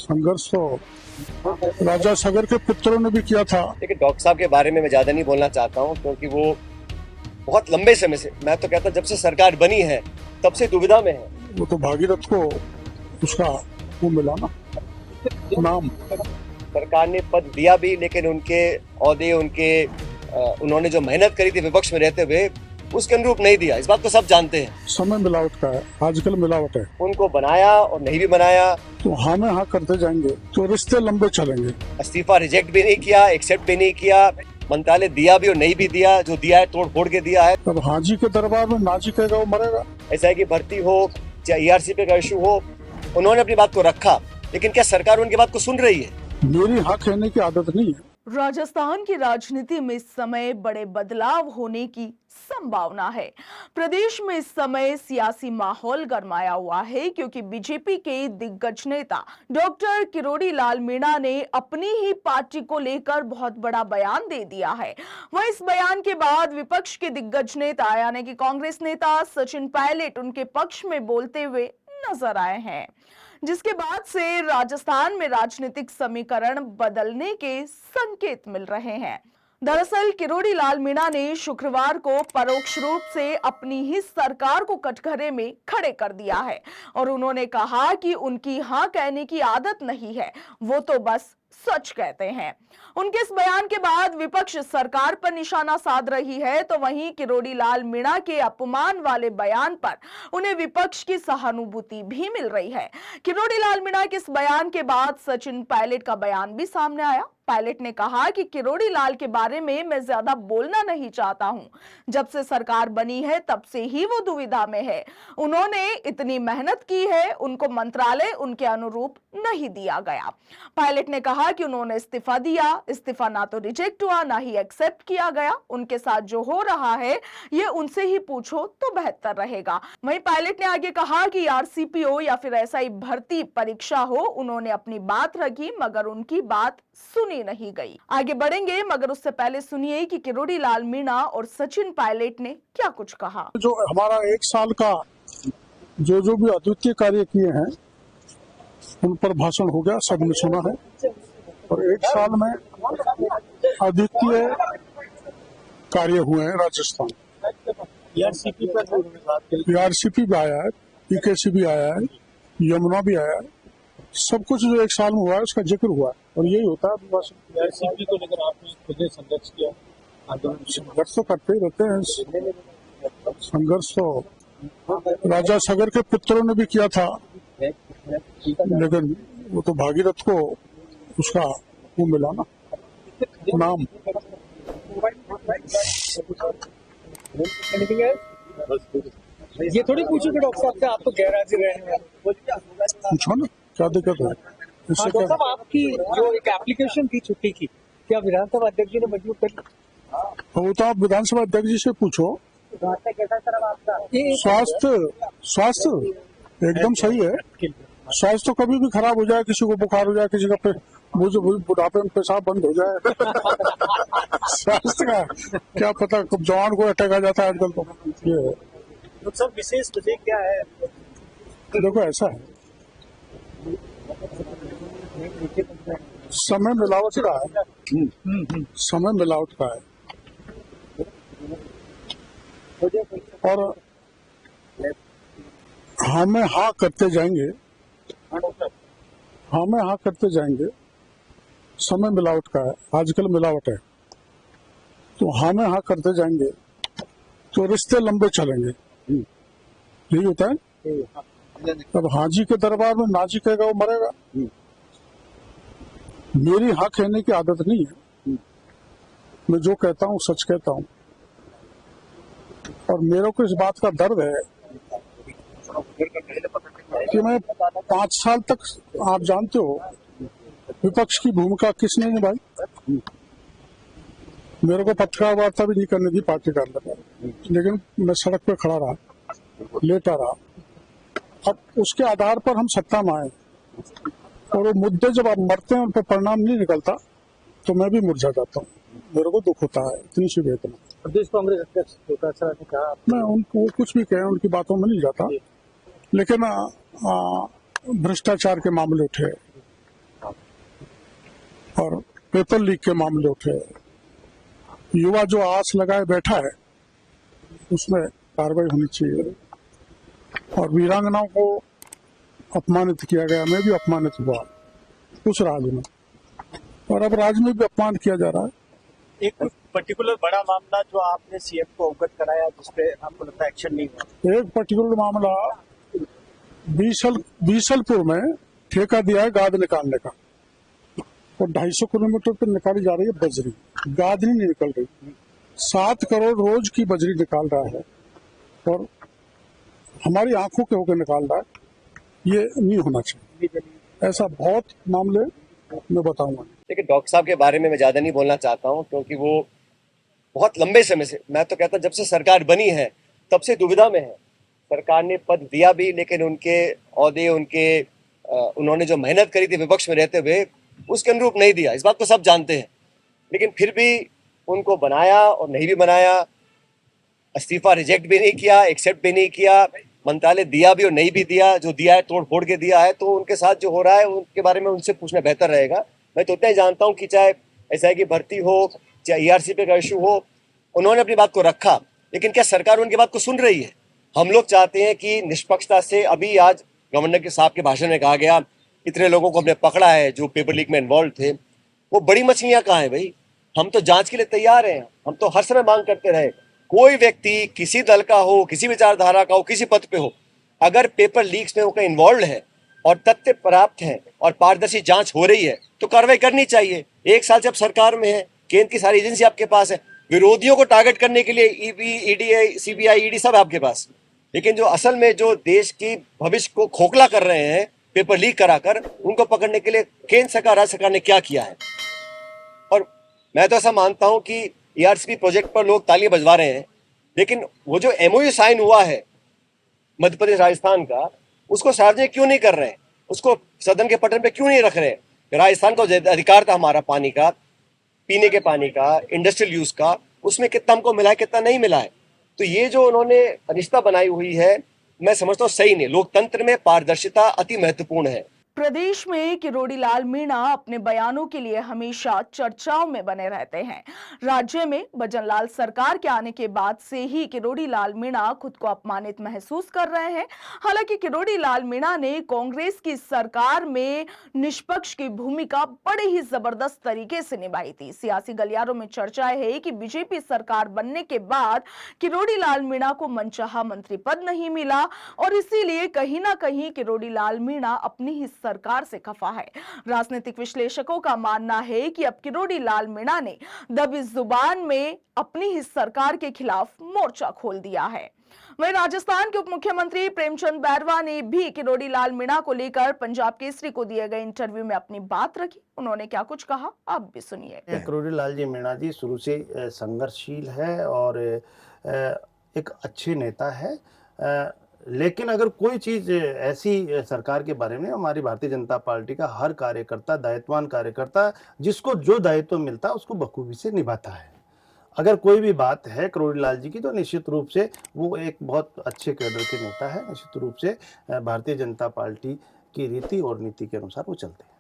संघर्ष तो राजा सगर के पुत्रों ने भी किया था। देखिए, डॉक्टर साहब के बारे में मैं ज्यादा नहीं बोलना चाहता हूँ, क्योंकि वो बहुत लंबे समय से, मैं तो कहता हूँ जब से सरकार बनी है तब से दुविधा में है। वो तो भागीरथ को उसका वो मिला ना नाम। सरकार ने पद दिया भी, लेकिन उनके औहदे, उन्होंने जो मेहनत करी थी विपक्ष में रहते हुए, उसके अनुरूप नहीं दिया। इस बात को सब जानते हैं। समय मिलावट का है, आजकल मिलावट है। उनको बनाया और नहीं भी बनाया तो हाँ में हाँ करते जाएंगे तो रिश्ते लंबे चलेंगे। इस्तीफा रिजेक्ट भी नहीं किया, एक्सेप्ट भी नहीं किया, मंत्रालय दिया भी और नहीं भी दिया, जो दिया है तोड़ फोड़ के दिया है। तब हाजी के दरबार में नाजी कहेगा वो मरेगा। ऐसा है कि भर्ती हो चाहे ERCP का इशू हो, उन्होंने अपनी बात को रखा, लेकिन क्या सरकार उनकी बात को सुन रही है? मेरी हाँ कहने की आदत नहीं है। राजस्थान की राजनीति में इस समय बड़े बदलाव होने की संभावना है। प्रदेश में इस समय सियासी माहौल गरमाया हुआ है, क्योंकि बीजेपी के दिग्गज नेता डॉक्टर किरोड़ी लाल मीणा ने अपनी ही पार्टी को लेकर बहुत बड़ा बयान दे दिया है। वह इस बयान के बाद विपक्ष के दिग्गज नेता यानी कि कांग्रेस नेता सचिन पायलट उनके पक्ष में बोलते हुए नजर आए हैं, जिसके बाद से राजस्थान में राजनीतिक समीकरण बदलने के संकेत मिल रहे हैं। दरअसल किरोड़ी लाल मीणा ने शुक्रवार को परोक्ष रूप से अपनी ही सरकार को कटघरे में खड़े कर दिया है और उन्होंने कहा कि उनकी हां कहने की आदत नहीं है, वो तो बस सच कहते हैं। उनके इस बयान के बाद विपक्ष सरकार पर निशाना साध रही है, तो वहीं किरोड़ी लाल मीणा के अपमान वाले बयान पर उन्हें विपक्ष की सहानुभूति भी मिल रही है। किरोड़ी लाल मीणा के इस बयान के बाद सचिन पायलट का बयान भी सामने आया। पायलट ने कहा कि किरोड़ी लाल के बारे में मैं ज्यादा बोलना नहीं चाहता हूं। जब से सरकार बनी है तब से ही वो दुविधा में है। उन्होंने इतनी मेहनत की है, उनको मंत्रालय उनके अनुरूप नहीं दिया गया। पायलट ने कहा कि उन्होंने इस्तीफा दिया, इस्तीफा ना तो रिजेक्ट हुआ ना ही एक्सेप्ट किया गया। उनके साथ जो हो रहा है ये उनसे ही पूछो तो बेहतर रहेगा। वहीं पायलट ने आगे कहा कि ERCP हो या फिर SI भर्ती परीक्षा हो, उन्होंने अपनी बात रखी मगर उनकी बात सुनी नहीं गई। आगे बढ़ेंगे, मगर उससे पहले सुनिए कि किरोड़ी लाल मीणा और सचिन पायलट ने क्या कुछ कहा। जो हमारा 1 साल का जो भी अद्वितीय कार्य किए हैं उन पर भाषण हो गया, सबने सुना है। और 1 साल में अद्वितीय कार्य हुए हैं राजस्थान। ERCP भी आया है, PKC भी आया है, यमुना भी आया है। सब कुछ जो 1 साल में हुआ है उसका जिक्र हुआ है और यही होता है भाषण। ERCP को लेकर आपने खुद संघर्ष किया, संघर्ष तो करते ही रहते हैं। संघर्ष तो राजा सगर के पुत्रों ने भी किया था, लेकिन वो तो भागीरथ को उसका वो मिला ना नाम। ये थोड़ी पूछो कि डॉक्टर साहब से आप तो गैर हाजिर रहे हैं, पूछो ना क्या दिक्कत है इससे। डॉक्टर साहब आपकी जो एक एप्लीकेशन थी छुट्टी की, क्या विधानसभा अध्यक्ष जी ने मंजूर कर ली? वो तो आप विधानसभा अध्यक्ष जी से पूछो। स्वास्थ्य एकदम सही है। स्वास्थ्य तो कभी भी खराब हो जाए, किसी को बुखार हो जाए, किसी का बुढ़ापे में पेशाब बंद हो जाए। स्वास्थ्य का क्या पता कब जवान को अटैक आ जाता है आजकल। तो ये सब विशेष वजह क्या है? देखो ऐसा है, समय मिलावट का है। समय मिलावट का है और हमें हाँ करते जाएंगे, हमें हाँ करते जाएंगे। समय मिलावट का है, आजकल मिलावट है। तो हमें हाँ करते जाएंगे तो रिश्ते लंबे चलेंगे। यही होता है। अब हाजी के दरबार में नाजी कहेगा वो मरेगा। मेरी हाँ कहने की आदत नहीं है। मैं जो कहता हूँ सच कहता हूँ और मेरे को इस बात का दर्द है कि मैं 5 साल तक, आप जानते हो, विपक्ष की भूमिका किसने निभाई। मेरे को पत्रकार वार्ता भी नहीं करने दी पार्टी के अंदर, लेकिन मैं सड़क पे खड़ा रहा, लेटा रहा। अब उसके आधार पर हम सत्ता में आए और वो मुद्दे जब आप मरते हैं उन पर परिणाम नहीं निकलता तो मैं भी मुरझा जाता हूँ। मेरे को दुख होता है, इतनी सी वेदना। प्रदेश कांग्रेस अध्यक्ष ने कहा, मैं उनको कुछ भी कहे, उनकी बातों में नहीं जाता, लेकिन भ्रष्टाचार के मामले उठे, और पेपर लीक के मामले उठे। युवा जो आस लगाए बैठा है उसमें कार्रवाई होनी चाहिए। और वीरांगनाओं को अपमानित किया गया, मैं भी अपमानित हुआ उस राज्य में, और अब राज्य में भी अपमान किया जा रहा है। एक पर्टिकुलर बड़ा मामला जो आपने सीएम को अवगत कराया जिसपे आपको लगता है एक्शन नहीं हुआ? एक पर्टिकुलर मामला बीसलपुर में ठेका दिया है गाद निकालने का, और 250 किलोमीटर पर निकाली जा रही है बजरी, गाद नहीं निकल रही। 7 करोड़ रोज की बजरी निकाल रहा है और हमारी आंखों के होकर निकाल रहा है। ये नहीं होना चाहिए। ऐसा बहुत मामले मैं बताऊंगा। देखिए, डॉक्टर साहब के बारे में मैं ज्यादा नहीं बोलना चाहता हूं, क्योंकि वो बहुत लंबे समय से, मैं तो कहता जब से सरकार बनी है तब से दुविधा में है। सरकार ने पद दिया भी, लेकिन उनके ओहदे, उन्होंने जो मेहनत करी थी विपक्ष में रहते हुए उसके अनुरूप नहीं दिया। इस बात को सब जानते हैं, लेकिन फिर भी उनको बनाया और नहीं भी बनाया, इस्तीफा रिजेक्ट भी नहीं किया, एक्सेप्ट भी नहीं किया, मंत्रालय दिया भी और नहीं भी दिया। जो दिया है तोड़ फोड़ के दिया है, तो उनके साथ जो हो रहा है उनके बारे में उनसे पूछना बेहतर रहेगा। मैं तो इतना ही जानता हूँ कि चाहे एसआई की भर्ती हो, चाहे ईआरसीपी का इशू हो, उन्होंने अपनी बात को रखा, लेकिन क्या सरकार उनकी बात को सुन रही है? हम लोग चाहते हैं कि निष्पक्षता से, अभी आज गवर्नर के साहब के भाषण में कहा गया इतने लोगों को हमने पकड़ा है जो पेपर लीक में इन्वॉल्व थे, वो बड़ी मछलियां कहाँ हैं भाई? हम तो जांच के लिए तैयार हैं। हम तो हर समय मांग करते रहे, कोई व्यक्ति किसी दल का हो, किसी विचारधारा का हो, किसी पद पे हो, अगर पेपर लीक्स में होकर इन्वॉल्व है और तथ्य प्राप्त है और पारदर्शी जांच हो रही है तो कार्रवाई करनी चाहिए। 1 साल से आप सरकार में है, केंद्र की सारी एजेंसी आपके पास है, विरोधियों को टारगेट करने के लिए ईडी, ईडी, सीबीआई, ईडी सब आपके पास, लेकिन जो असल में जो देश की भविष्य को खोखला कर रहे हैं पेपर लीक कराकर, उनको पकड़ने के लिए केंद्र सरकार, राज्य सरकार ने क्या किया है? और मैं तो ऐसा मानता हूं कि ईआरसीपी प्रोजेक्ट पर लोग तालियां बजवा रहे हैं, लेकिन वो जो एमओयू साइन हुआ है मध्य प्रदेश राजस्थान का, उसको सार्वजनिक क्यों नहीं कर रहे हैं? उसको सदन के पटल पे क्यों नहीं रख रहे हैं? राजस्थान का अधिकार था हमारा पानी का, पीने के पानी का, इंडस्ट्रियल यूज का, उसमें कितना हमको मिला है, कितना नहीं मिला है। तो ये जो उन्होंने अनिश्चितता बनाई हुई है, मैं समझता हूँ सही नहीं। लोकतंत्र में पारदर्शिता अति महत्वपूर्ण है। प्रदेश में किरोड़ी लाल मीणा अपने बयानों के लिए हमेशा चर्चाओं में बने रहते हैं। राज्य में भजनलाल सरकार के आने के बाद से ही किरोड़ी लाल मीणा खुद को अपमानित महसूस कर रहे हैं। हालांकि किरोड़ी लाल मीणा ने कांग्रेस की सरकार में निष्पक्ष की भूमिका बड़े ही जबरदस्त तरीके से निभाई थी। सियासी गलियारों में चर्चा है कि बीजेपी सरकार बनने के बाद किरोड़ी लाल मीणा को मनचाहा मंत्री पद नहीं मिला और इसीलिए कहीं ना कहीं किरोड़ी लाल मीणा अपनी ही सरकार से खफा है। राजनीतिक विश्लेषकों का मानना है कि अब किरोड़ी लाल मीणा ने दबी जुबान में अपनी ही सरकार के खिलाफ मोर्चा खोल दिया है। वहीं राजस्थान के उप मुख्यमंत्री प्रेमचंद बैरवा ने भी किरोड़ी लाल मीणा को लेकर पंजाब केसरी को दिए गए इंटरव्यू में अपनी बात रखी। उन्होंने क्या कुछ कहा, आप भी सुनिए। किरोड़ी लाल जी मीणा जी शुरू से संघर्षशील है और एक अच्छे नेता है, लेकिन अगर कोई चीज़ ऐसी सरकार के बारे में, हमारी भारतीय जनता पार्टी का हर कार्यकर्ता, दायित्ववान कार्यकर्ता, जिसको जो दायित्व मिलता है उसको बखूबी से निभाता है। अगर कोई भी बात है किरोड़ी लाल जी की, तो निश्चित रूप से वो एक बहुत अच्छे कैडर के नेता है। निश्चित रूप से भारतीय जनता पार्टी की रीति और नीति के अनुसार वो चलते हैं।